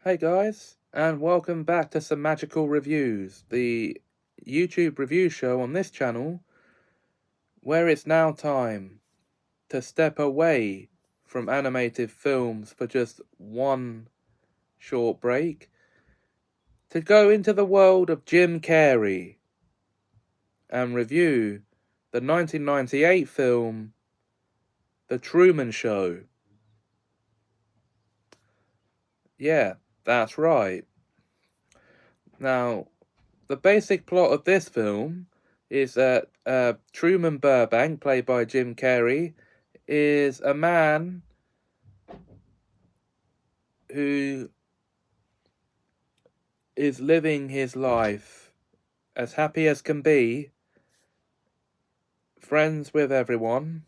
Hey guys, and welcome back to Semajical Reviews, the YouTube review show on this channel, where it's now time to step away from animated films for just one short break, to go into the world of Jim Carrey and review the 1998 film, The Truman Show. Yeah, that's right. Now, the basic plot of this film is that Truman Burbank, played by Jim Carrey, is a man who is living his life as happy as can be, friends with everyone.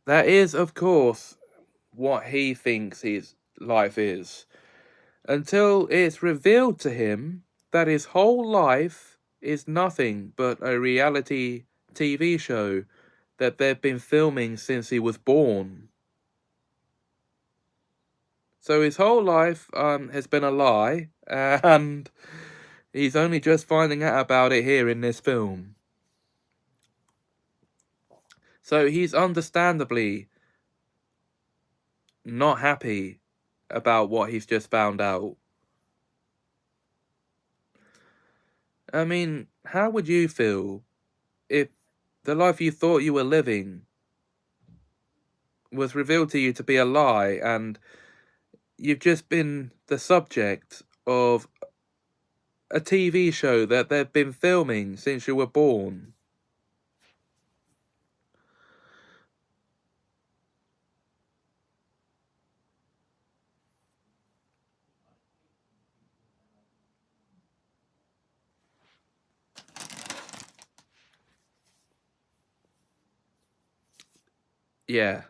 That is, of course, what he thinks his life is, until it's revealed to him that his whole life is nothing but a reality TV show that they've been filming since he was born. So his whole life has been a lie, and he's only just finding out about it here in this film. So he's understandably not happy about what he's just found out. I mean, how would you feel if the life you thought you were living was revealed to you to be a lie, and you've just been the subject of a TV show that they've been filming since you were born? Yeah.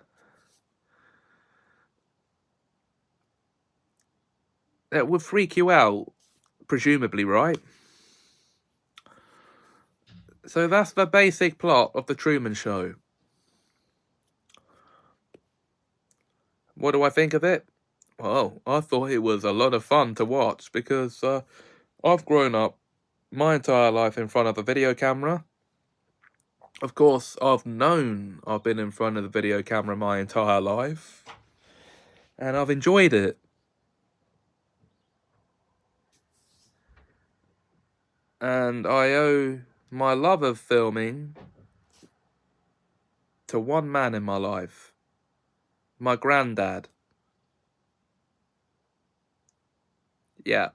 That would freak you out, presumably, right? So that's the basic plot of The Truman Show. What do I think of it? Well, I thought it was a lot of fun to watch because I've grown up my entire life in front of a video camera. Of course, I've known I've been in front of the video camera my entire life, and I've enjoyed it. And I owe my love of filming to one man in my life, my granddad. Yeah.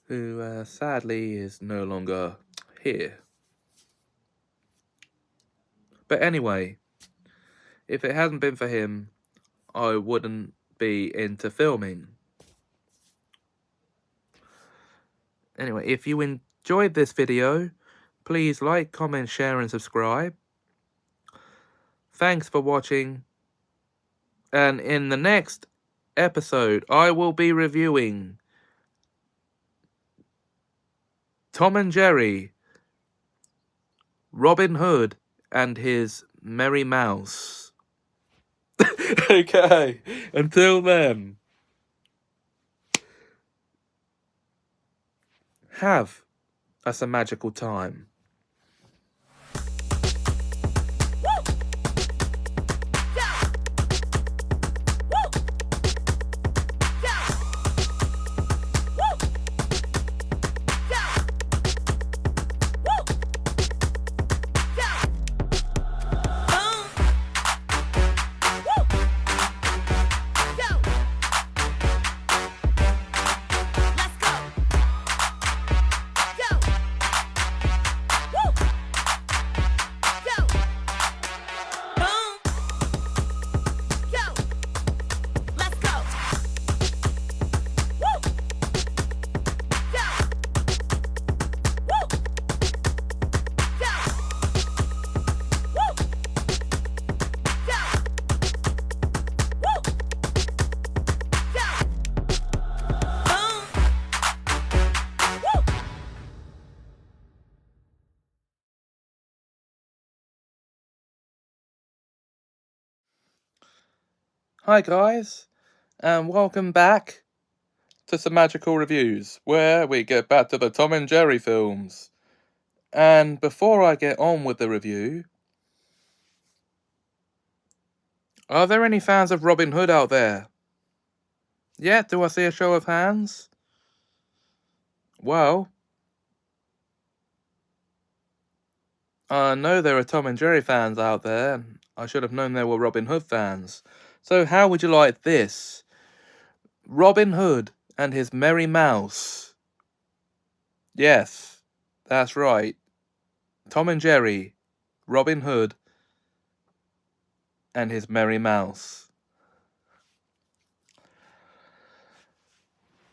Who sadly is no longer here. But anyway, if it hadn't been for him, I wouldn't be into filming. Anyway, if you enjoyed this video, please like, comment, share, and subscribe. Thanks for watching. And in the next episode, I will be reviewing Tom and Jerry, Robin Hood, and his Merry Mouse. Okay, until then, have a magical time. Hi guys, and welcome back to Semajical Reviews, where we get back to the Tom and Jerry films. And before I get on with the review, are there any fans of Robin Hood out there? Yeah, do I see a show of hands? Well, I know there are Tom and Jerry fans out there. I should have known there were Robin Hood fans. So how would you like this? Robin Hood and his Merry Mouse. Yes, that's right. Tom and Jerry, Robin Hood, and his Merry Mouse.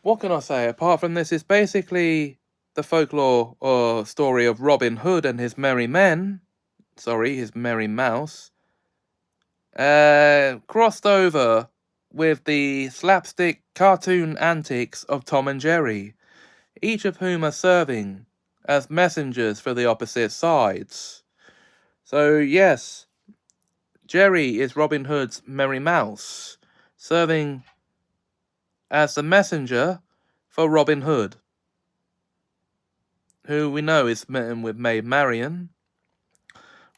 What can I say? Apart from this, it's basically the folklore or story of Robin Hood and his merry men. Sorry, his merry mouse. Crossed over with the slapstick cartoon antics of Tom and Jerry, each of whom are serving as messengers for the opposite sides. So, yes, Jerry is Robin Hood's merry mouse, serving as the messenger for Robin Hood, who we know is smitten with Maid Marian,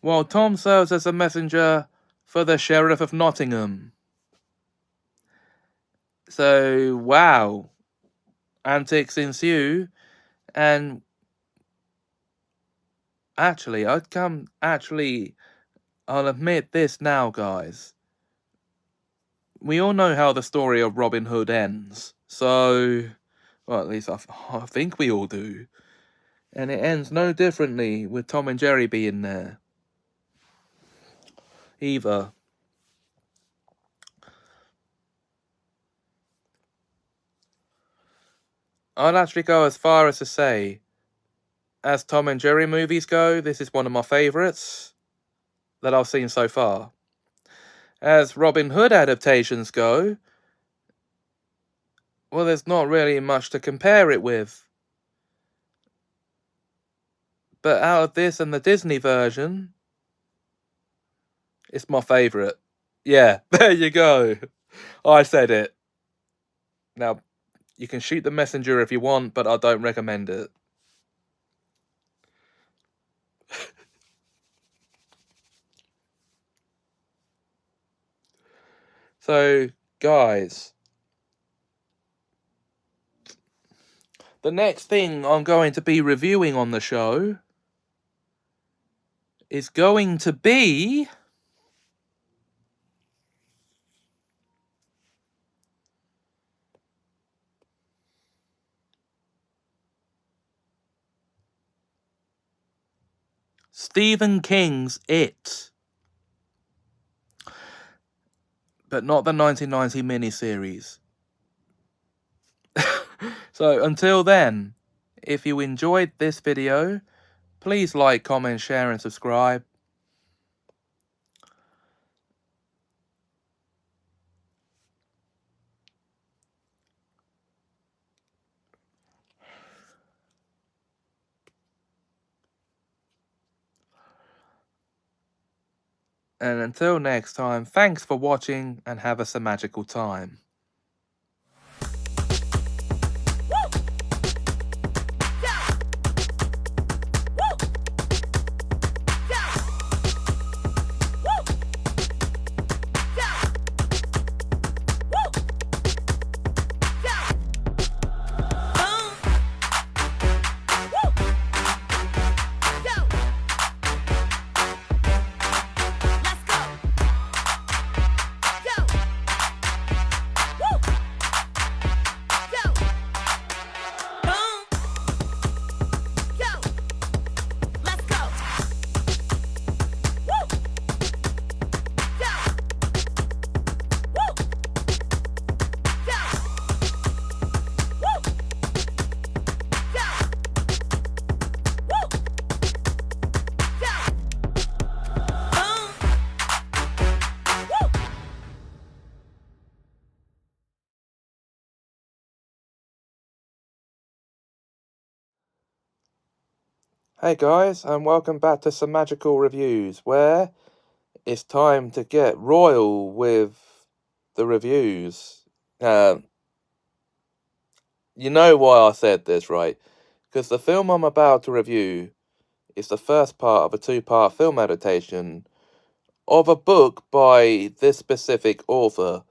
while Tom serves as a messenger for the Sheriff of Nottingham. So, wow, antics ensue, and I'll admit this now, guys. We all know how the story of Robin Hood ends, so, well, at least I think we all do. And it ends no differently with Tom and Jerry being there, either. I'd actually go as far as to say, as Tom and Jerry movies go, this is one of my favourites that I've seen so far. As Robin Hood adaptations go, well, there's not really much to compare it with. But out of this and the Disney version, it's my favourite. Yeah, there you go. I said it. Now, you can shoot the messenger if you want, but I don't recommend it. So, guys, the next thing I'm going to be reviewing on the show is going to be Stephen King's It. But not the 1990 miniseries. So until then, if you enjoyed this video, please like, comment, share and subscribe. And until next time, thanks for watching and have a Semajical time. Hey guys, and welcome back to Semajical Reviews, where it's time to get royal with the reviews. You know why I said this, right? Because the film I'm about to review is the first part of a two-part film adaptation of a book by this specific author.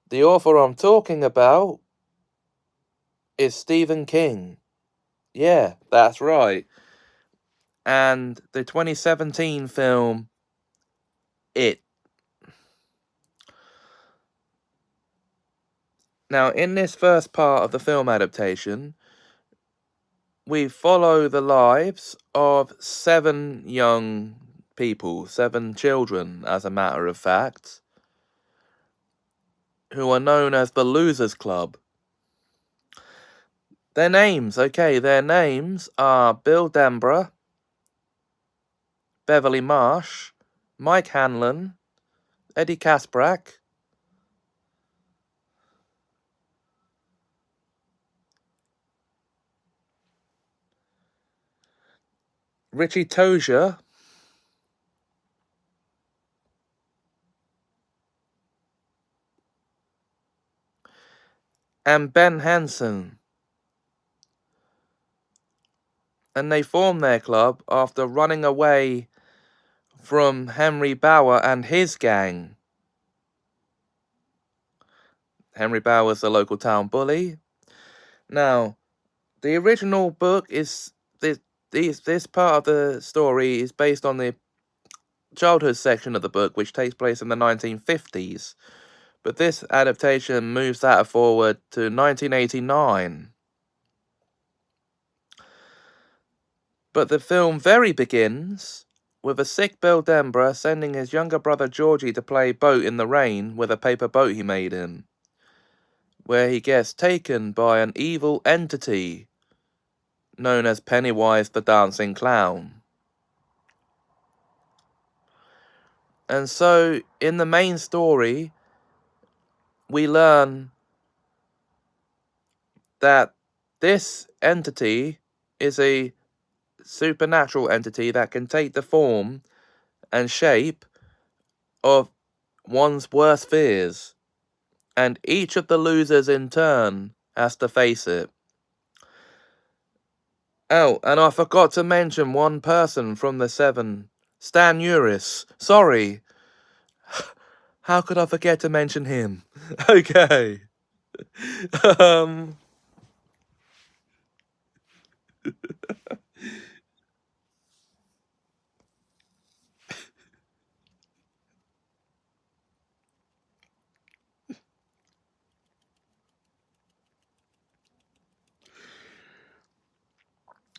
The author I'm talking about is Stephen King. Yeah, that's right. And the 2017 film, It. Now, in this first part of the film adaptation, we follow the lives of 7 young people, 7 children, as a matter of fact, who are known as the Losers Club. Their names are Bill Denborough, Beverly Marsh, Mike Hanlon, Eddie Kasprak, Richie Tozier, and Ben Hansen. And they formed their club after running away from Henry Bauer and his gang. Henry Bauer's the local town bully. Now, the original book is this part of the story is based on the childhood section of the book, which takes place in the 1950s. But this adaptation moves that forward to 1989. But the film begins with a sick Bill Denborough sending his younger brother Georgie to play boat in the rain with a paper boat he made him, where he gets taken by an evil entity known as Pennywise the Dancing Clown. And so, in the main story, we learn that this entity is a supernatural entity that can take the form and shape of one's worst fears, and each of the losers in turn has to face it. Oh, and I forgot to mention one person from the 7, Stan Uris. Sorry. How could I forget to mention him? Okay.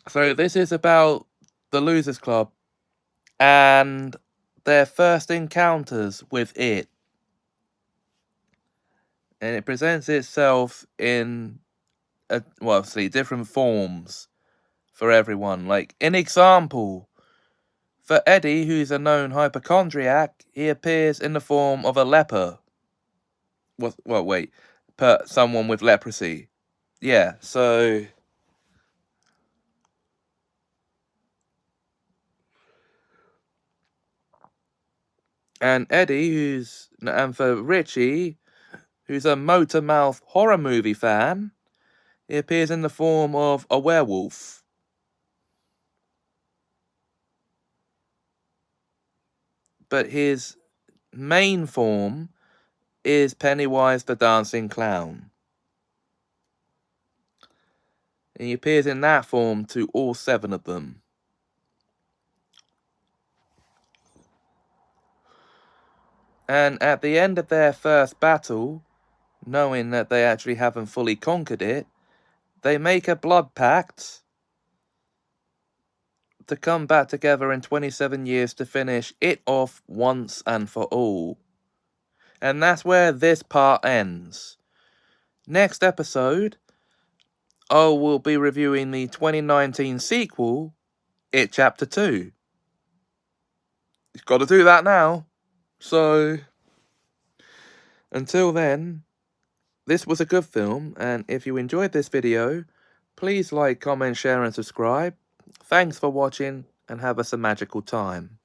So this is about the Losers Club and their first encounters with it. And it presents itself in, obviously, different forms for everyone. Like, an example, for Eddie, who's a known hypochondriac, he appears in the form of a leper. Someone with leprosy. Yeah, so... And for Richie, who's a Motormouth horror movie fan, he appears in the form of a werewolf. But his main form is Pennywise the Dancing Clown. And he appears in that form to all 7 of them. And at the end of their first battle, knowing that they actually haven't fully conquered it, they make a blood pact to come back together in 27 years to finish it off once and for all. And that's where this part ends. Next episode, I will be reviewing the 2019 sequel, It Chapter 2. You've got to do that now. So, until then, this was a good film, and if you enjoyed this video, please like, comment, share, and subscribe. Thanks for watching, and have a magical time.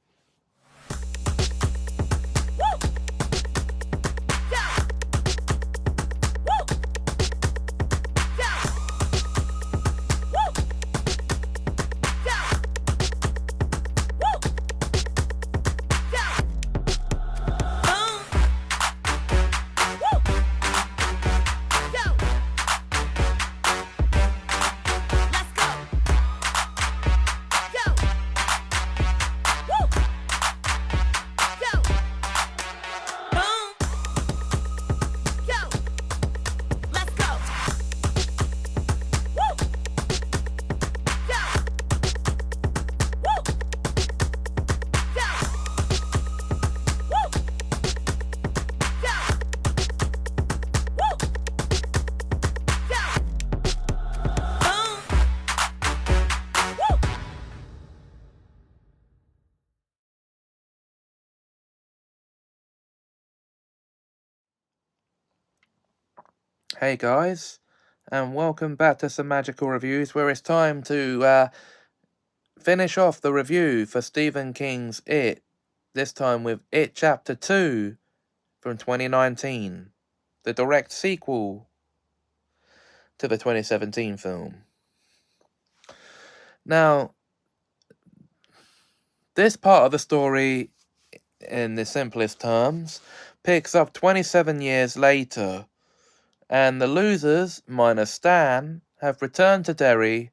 Hey guys, and welcome back to Semajical Reviews, where it's time to finish off the review for Stephen King's It, this time with It Chapter 2 from 2019, the direct sequel to the 2017 film. Now, this part of the story, in the simplest terms, picks up 27 years later, and the losers, minus Stan, have returned to Derry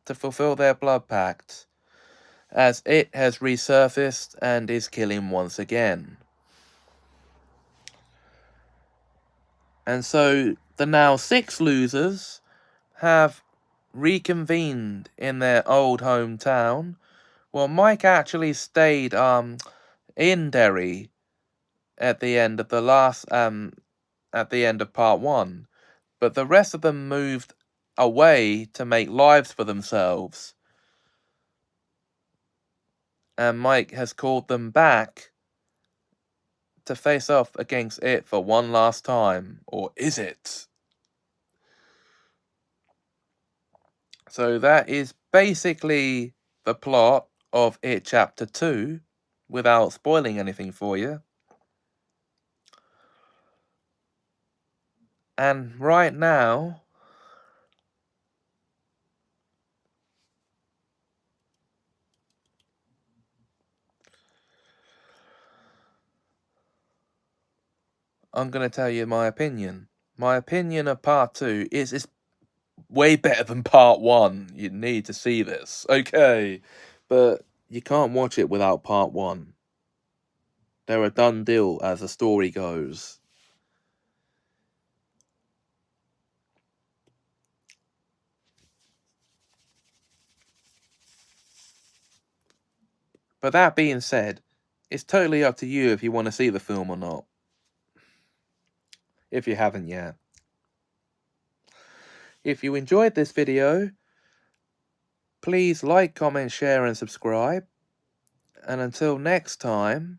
to fulfill their blood pact, as it has resurfaced and is killing once again. And so the now 6 losers have reconvened in their old hometown. Well, Mike actually stayed in Derry at the end of at the end of part 1, but the rest of them moved away to make lives for themselves. And Mike has called them back to face off against it for one last time. Or is it? So that is basically the plot of It Chapter 2, without spoiling anything for you. And right now, I'm going to tell you my opinion. My opinion of part 2 is it's way better than part 1. You need to see this, okay? But you can't watch it without part 1. They're a done deal as the story goes. But that being said, it's totally up to you if you want to see the film or not, if you haven't yet. If you enjoyed this video, please like, comment, share and subscribe. And until next time,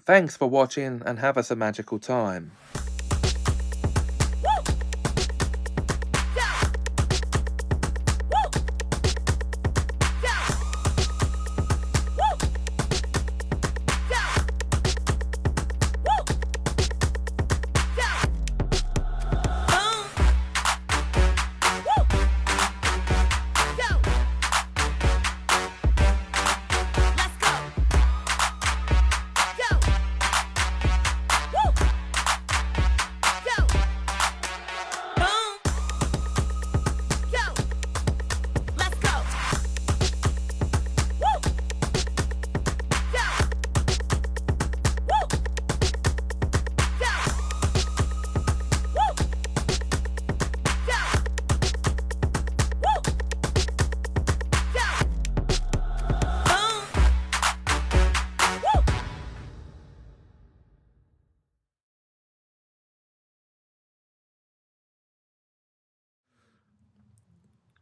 thanks for watching and have us a magical time.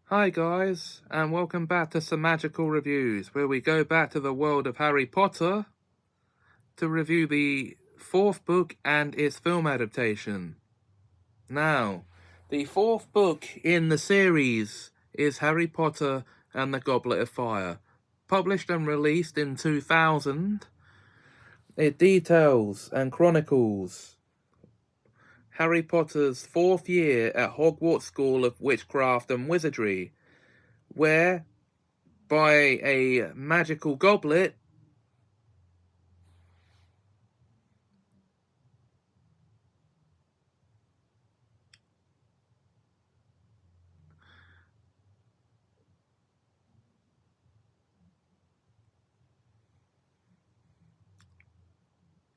Hi guys, and welcome back to Semajical Reviews, where we go back to the world of Harry Potter to review the 4th book and its film adaptation. Now, the 4th book in the series is Harry Potter and the Goblet of Fire. Published and released in 2000, it details and chronicles Harry Potter's 4th year at Hogwarts School of Witchcraft and Wizardry, where, by a magical goblet,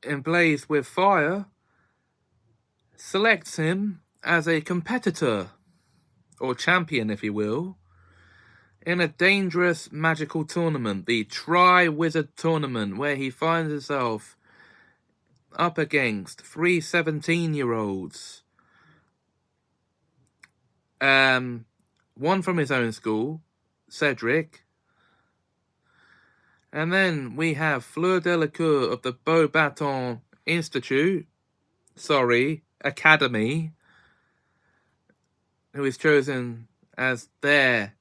emblazed with fire, selects him as a competitor, or champion if you will, in a dangerous magical tournament, the Tri-Wizard Tournament, where he finds himself up against 3 17-year-olds. One from his own school, Cedric, And then we have Fleur Delacour of the Beauxbatons Academy, who is chosen as their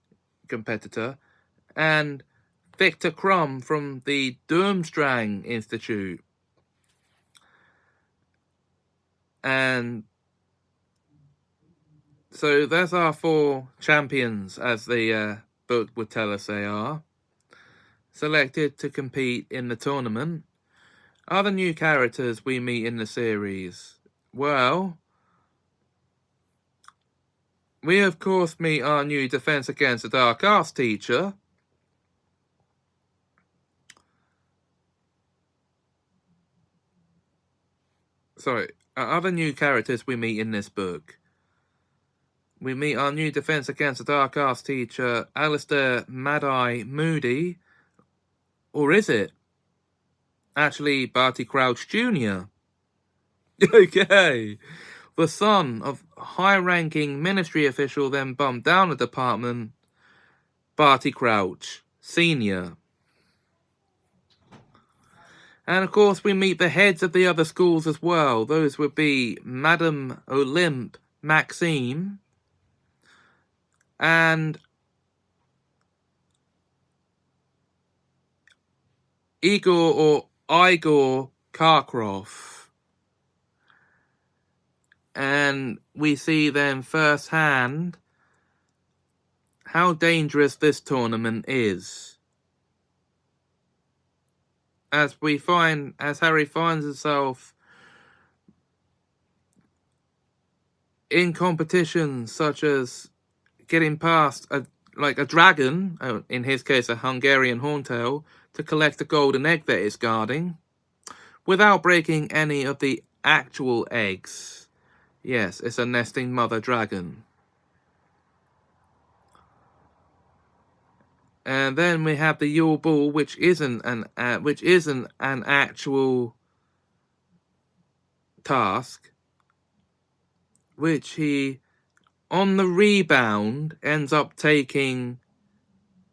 competitor, and Victor Krum from the Durmstrang Institute. And so that's our 4 champions, as the book would tell us they are, selected to compete in the tournament. Other new characters we meet in the series. Well, we of course meet our new Defense Against the Dark Arts teacher. Sorry, other new characters we meet in this book. We meet our new Defense Against the Dark Arts teacher, Alistair Mad-Eye Moody. Or is it actually Barty Crouch Jr.? Okay. The son of high-ranking ministry official then bumped down the department, Barty Crouch Sr. And of course we meet the heads of the other schools as well. Those would be Madame Olympe Maxime and Igor Karkaroff. And we see then firsthand how dangerous this tournament is. As Harry finds himself in competitions such as getting past a dragon, in his case a Hungarian horntail, to collect the golden egg that it's guarding, without breaking any of the actual eggs. Yes, it's a nesting mother dragon. And then we have the Yule Ball, which isn't an actual task, which he, on the rebound, ends up taking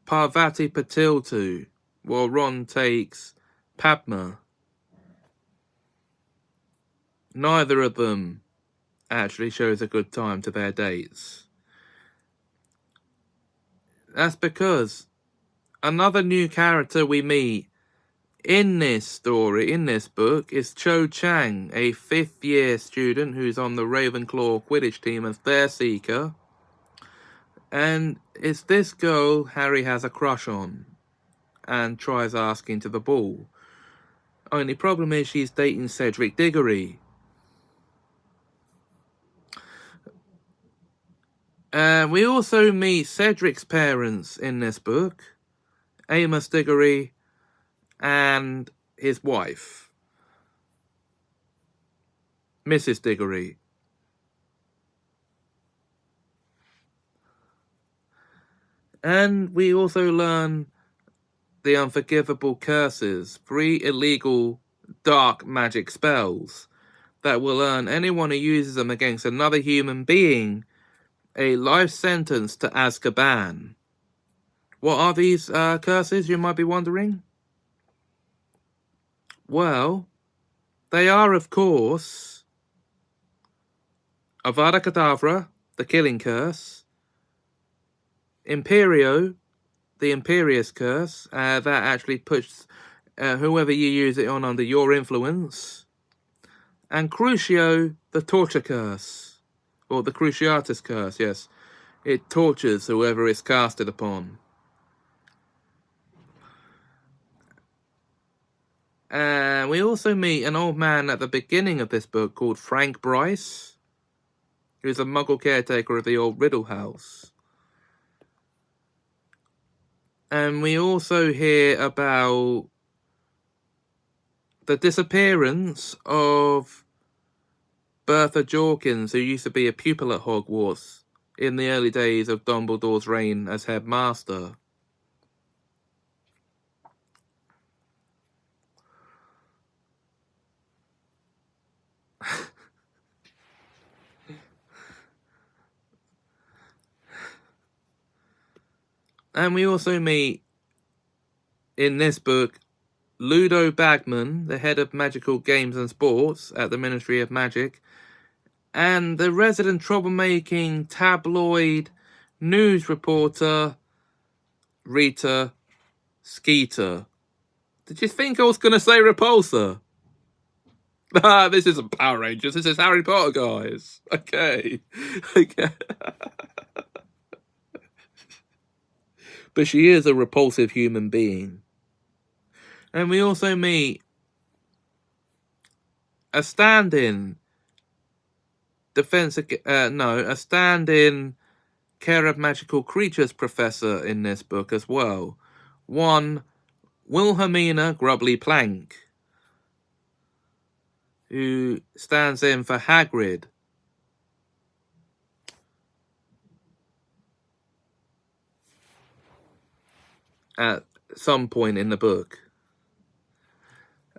Parvati Patil to, while Ron takes Padma. Neither of them actually shows a good time to their dates. That's because another new character we meet in this story, in this book, is Cho Chang, a 5th-year student who's on the Ravenclaw Quidditch team as their seeker. And it's this girl Harry has a crush on and tries asking to the ball. Only problem is she's dating Cedric Diggory. We also meet Cedric's parents in this book, Amos Diggory and his wife, Mrs. Diggory. And we also learn the unforgivable curses, 3 illegal dark magic spells that will earn anyone who uses them against another human being a life sentence to Azkaban. What are these curses, you might be wondering? Well, they are, of course, Avada Kedavra, the killing curse, Imperio, the Imperious curse, that actually puts whoever you use it on under your influence, and Crucio, the torture curse, or the Cruciatus curse, yes. It tortures whoever it's casted upon. And we also meet an old man at the beginning of this book called Frank Bryce, who's a Muggle caretaker of the old Riddle House. And we also hear about the disappearance of Bertha Jorkins, who used to be a pupil at Hogwarts in the early days of Dumbledore's reign as headmaster. And we also meet in this book, Ludo Bagman, the head of magical games and sports at the Ministry of Magic, and the resident troublemaking tabloid news reporter Rita Skeeter. Did you think I was going to say Repulsor? Ah, this isn't Power Rangers, this is Harry Potter, guys. Okay. But she is a repulsive human being. And we also meet a stand-in a stand-in care of magical creatures professor in this book as well. One Wilhelmina Grubbly Plank, who stands in for Hagrid. At some point in the book.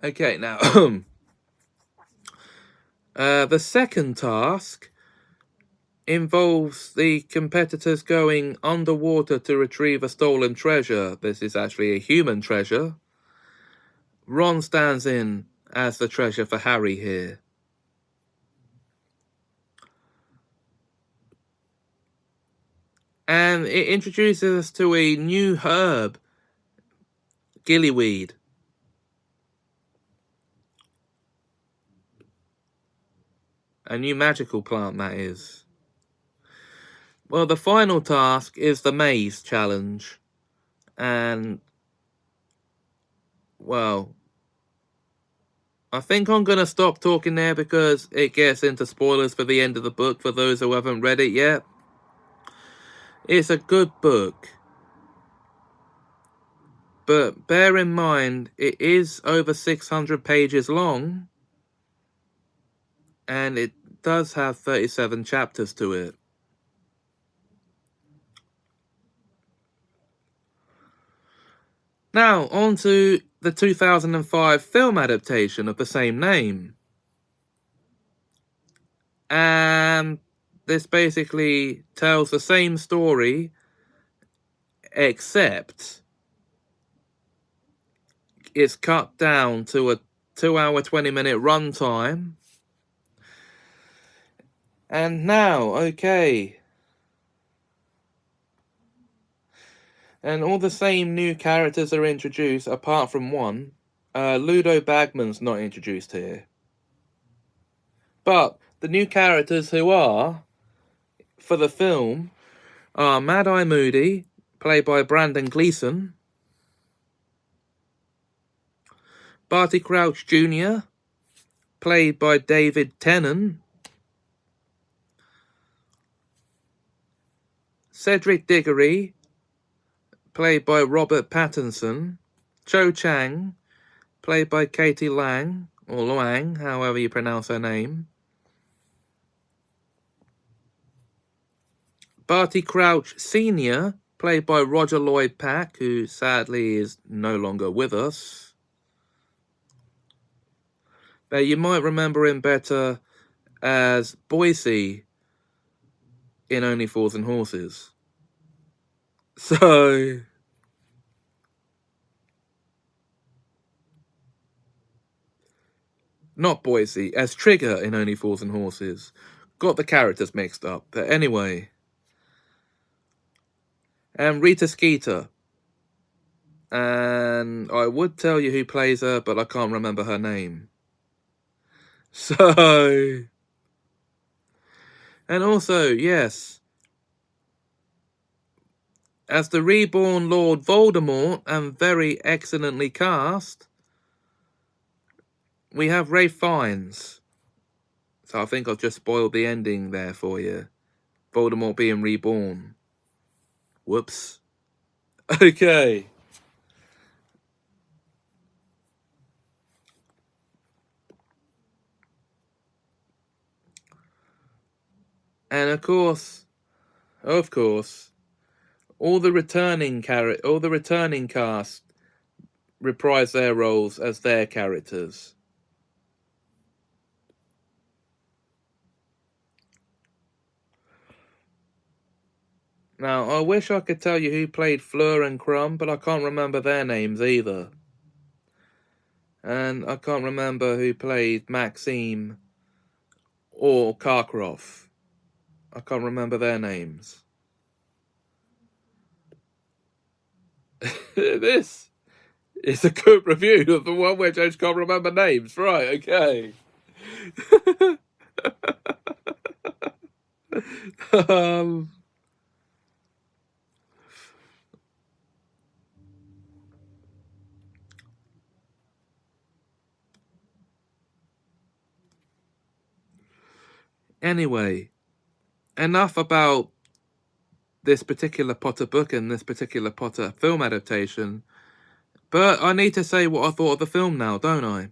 Okay, now the second task involves the competitors going underwater to retrieve a stolen treasure. This is actually a human treasure. Ron stands in as the treasure for Harry here. And it introduces us to a new herb, gillyweed. A new magical plant, that is. Well, the final task is the maze challenge. And, well, I think I'm going to stop talking there because it gets into spoilers for the end of the book for those who haven't read it yet. It's a good book. But bear in mind, it is over 600 pages long. And it does have 37 chapters to it. Now, on to the 2005 film adaptation of the same name. And this basically tells the same story, except it's cut down to a 2-hour, 20-minute runtime. And now, okay. And all the same new characters are introduced, apart from one. Ludo Bagman's not introduced here. But the new characters who are, for the film, are Mad Eye Moody, played by Brandon Gleeson. Barty Crouch Jr., played by David Tennant. Cedric Diggory, played by Robert Pattinson. Cho Chang, played by Katie Lang, or Luang, however you pronounce her name. Barty Crouch Sr., played by Roger Lloyd Pack, who sadly is no longer with us. But you might remember him better as Boise in Only Fools and Horses. So, not Boise, as Trigger in Only Fools and Horses. Got the characters mixed up, but anyway. And Rita Skeeter. And I would tell you who plays her, but I can't remember her name. So, and also, yes, as the reborn Lord Voldemort and very excellently cast, we have Ralph Fiennes. So I think I've just spoiled the ending there for you. Voldemort being reborn. Whoops. Okay. And of course, all the returning cast reprise their roles as their characters. Now, I wish I could tell you who played Fleur and Crumb, but I can't remember their names either. And I can't remember who played Maxime or Karkaroff. I can't remember their names. This is a good review of the one which I just can't remember names. Right, okay. Anyway, enough about this particular Potter book and this particular Potter film adaptation. But I need to say what I thought of the film now, don't I?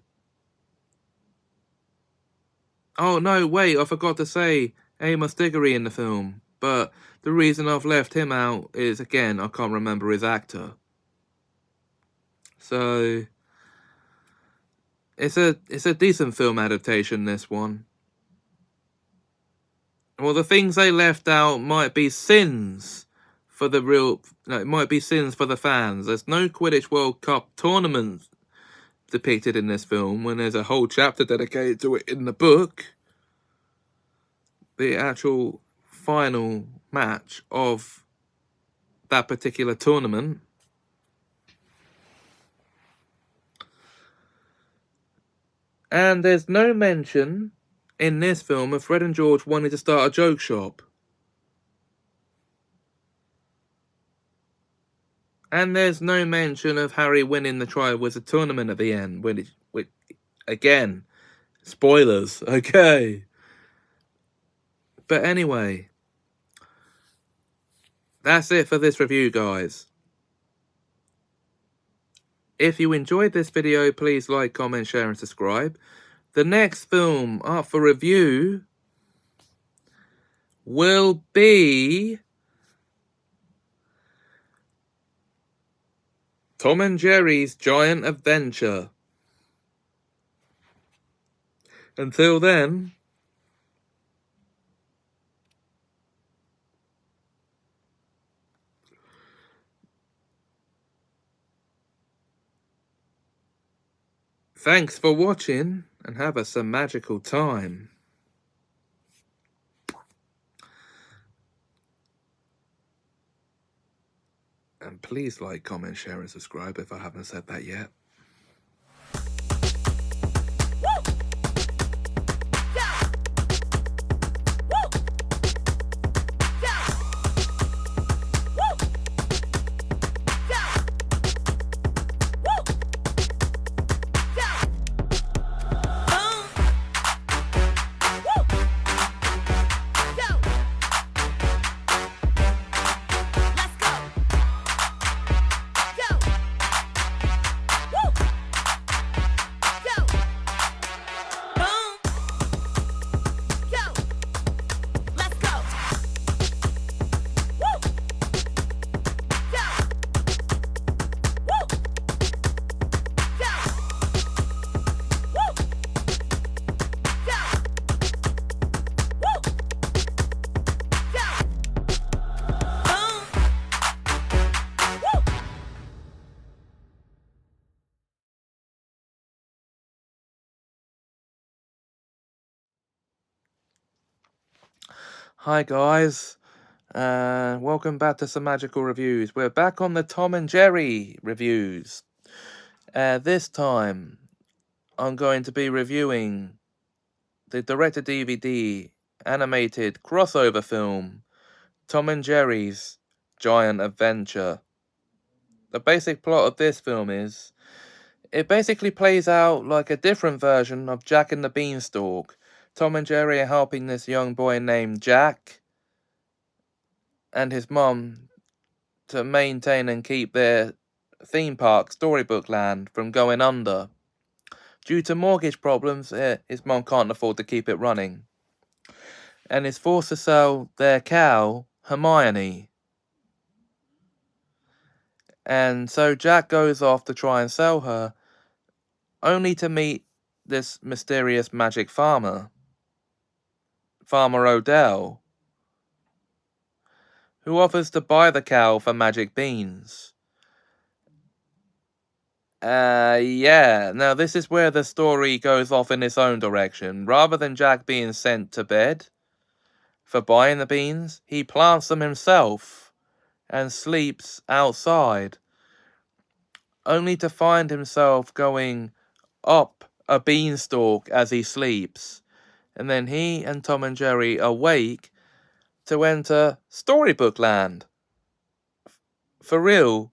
Oh no, wait, I forgot to say Amos Diggory in the film. But the reason I've left him out is, again, I can't remember his actor. So it's a decent film adaptation, this one. Well, the things they left out might be sins for the it might be sins for the fans. There's no Quidditch World Cup tournament depicted in this film when there's a whole chapter dedicated to it in the book. The actual final match of that particular tournament. And there's no mention in this film of Fred and George wanting to start a joke shop. And there's no mention of Harry winning the Triwizard Tournament at the end, which again, spoilers, okay. But anyway, that's it for this review, guys. If you enjoyed this video, please like, comment, share and subscribe. The next film up for review will be Tom and Jerry's Giant Adventure. Until then, thanks for watching and have a some magical time. And please like, comment, share and subscribe if I haven't said that yet. Hi guys, welcome back to Semajical Reviews. We're back on the Tom and Jerry reviews. This time, I'm going to be reviewing the direct-to-DVD animated crossover film, Tom and Jerry's Giant Adventure. The basic plot of this film is, it basically plays out like a different version of Jack and the Beanstalk. Tom and Jerry are helping this young boy named Jack and his mum to maintain and keep their theme park, Storybook Land, from going under. Due to mortgage problems, his mum can't afford to keep it running, and is forced to sell their cow, Hermione. And so Jack goes off to try and sell her, only to meet this mysterious magic farmer, Farmer Odell, who offers to buy the cow for magic beans. Yeah. Now, this is where the story goes off in its own direction. Rather than Jack being sent to bed for buying the beans, he plants them himself and sleeps outside, only to find himself going up a beanstalk as he sleeps. And then he and Tom and Jerry awake to enter storybook land. For real,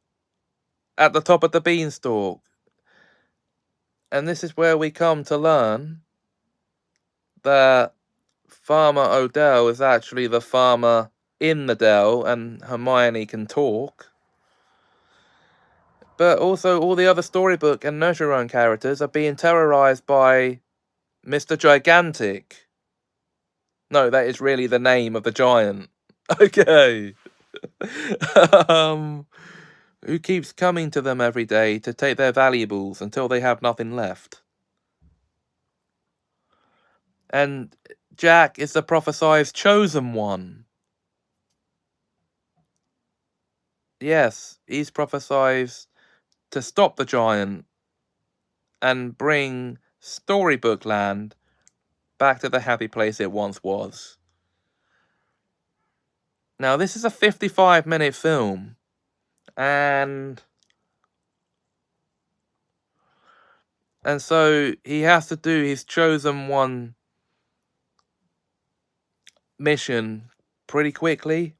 at the top of the beanstalk. And this is where we come to learn that Farmer Odell is actually the farmer in the dell, and Hermione can talk. But also all the other storybook and nurse your own characters are being terrorized by Mr. Gigantic. No, that is really the name of the giant. Okay. Who keeps coming to them every day to take their valuables until they have nothing left. And Jack is the prophesized chosen one. Yes, he's prophesied to stop the giant and bring Storybook Land back to the happy place it once was. Now, this is a 55-minute film, and so he has to do his chosen one mission pretty quickly.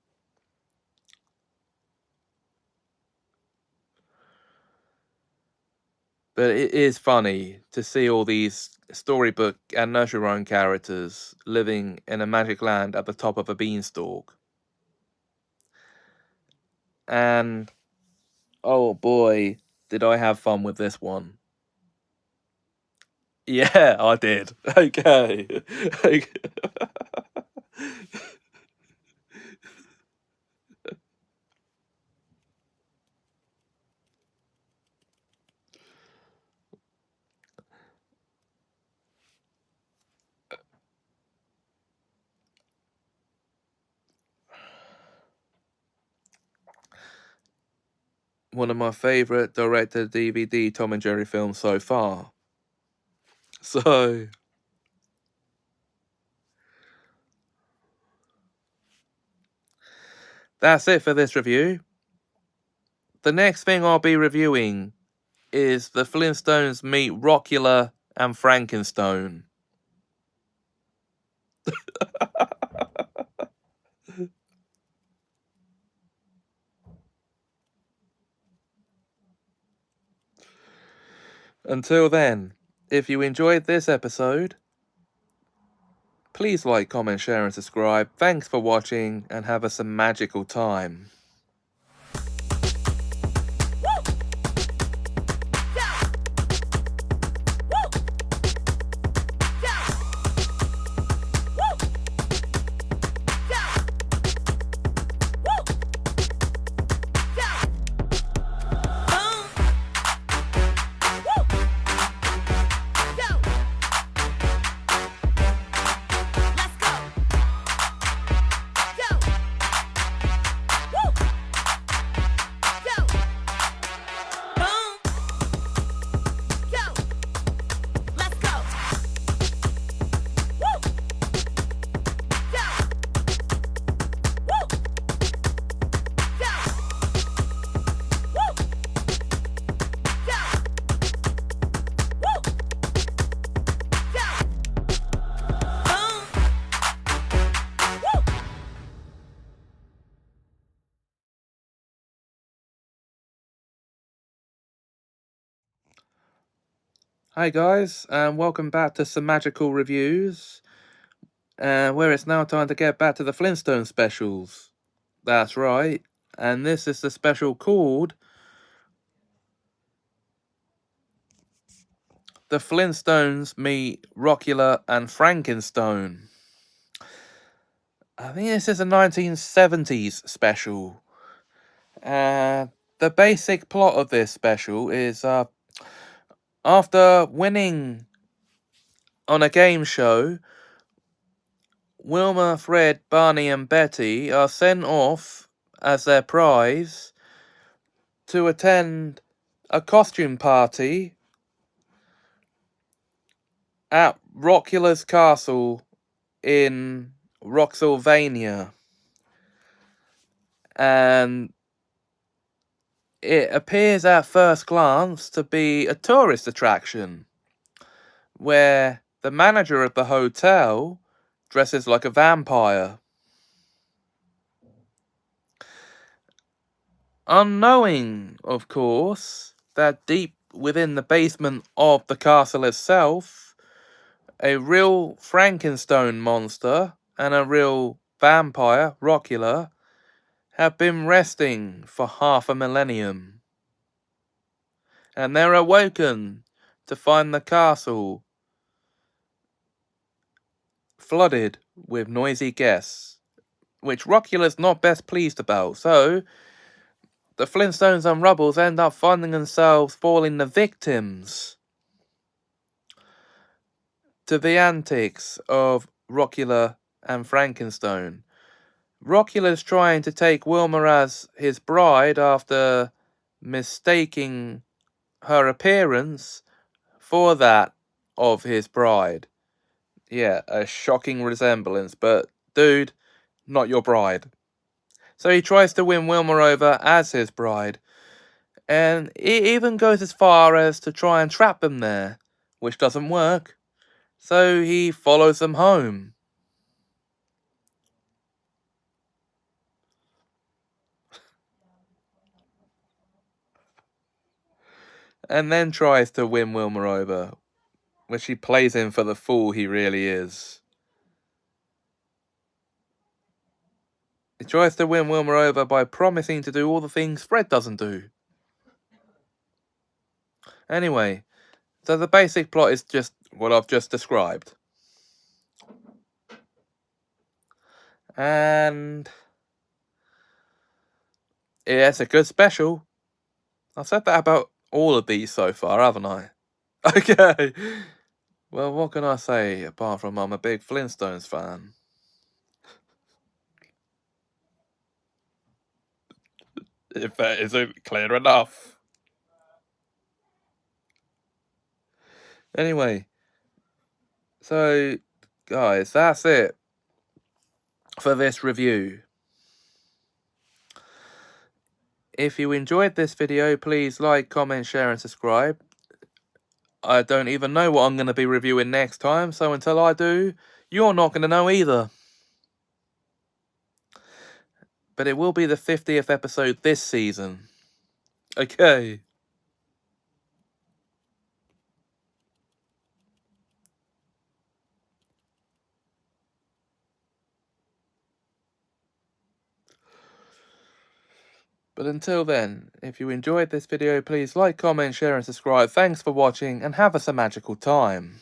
But it is funny to see all these storybook and nurse your own characters living in a magic land at the top of a beanstalk. And oh boy, did I have fun with this one. Yeah, I did. Okay. One of my favourite direct-to-DVD Tom and Jerry films so far. So, that's it for this review. The next thing I'll be reviewing is the Flintstones meet Rockula and Frankenstone. Until then, if you enjoyed this episode, please like, comment, share, and subscribe. Thanks for watching, and have a magical time. Hi guys, and welcome back to Semajical Reviews, where it's now time to get back to the Flintstone specials. That's right, and this is the special called The Flintstones Meet Rockula and Frankenstone. I think this is a 1970s special. The basic plot of this special is after winning on a game show, Wilma, Fred, Barney, and Betty are sent off as their prize to attend a costume party at Rockula's Castle in Roxylvania. And it appears at first glance to be a tourist attraction, where the manager of the hotel dresses like a vampire. Unknowing, of course, that deep within the basement of the castle itself, a real Frankenstein monster and a real vampire, Rockula, have been resting for half a millennium. And they're awoken to find the castle flooded with noisy guests, which Rockula's not best pleased about. So, the Flintstones and Rubbles end up finding themselves falling the victims to the antics of Rockula and Frankenstein. Rockula's trying to take Wilma as his bride after mistaking her appearance for that of his bride. Yeah, a shocking resemblance, but dude, not your bride. So he tries to win Wilma over as his bride, and he even goes as far as to try and trap them there, which doesn't work. So he follows them home. And then tries to win Wilma over, which he plays him for the fool he really is. He tries to win Wilma over by promising to do all the things Fred doesn't do. Anyway, so the basic plot is just what I've just described. And yeah, it's a good special. I've said that about all of these so far, haven't I? Okay. Well, what can I say apart from I'm a big Flintstones fan? If that isn't clear enough. Anyway, so guys, that's it for this review. If you enjoyed this video, please like, comment, share and subscribe. I don't even know what I'm going to be reviewing next time, so until I do, you're not going to know either. But it will be the 50th episode this season. Okay. But until then, if you enjoyed this video, please like, comment, share and subscribe. Thanks for watching and have a magical time.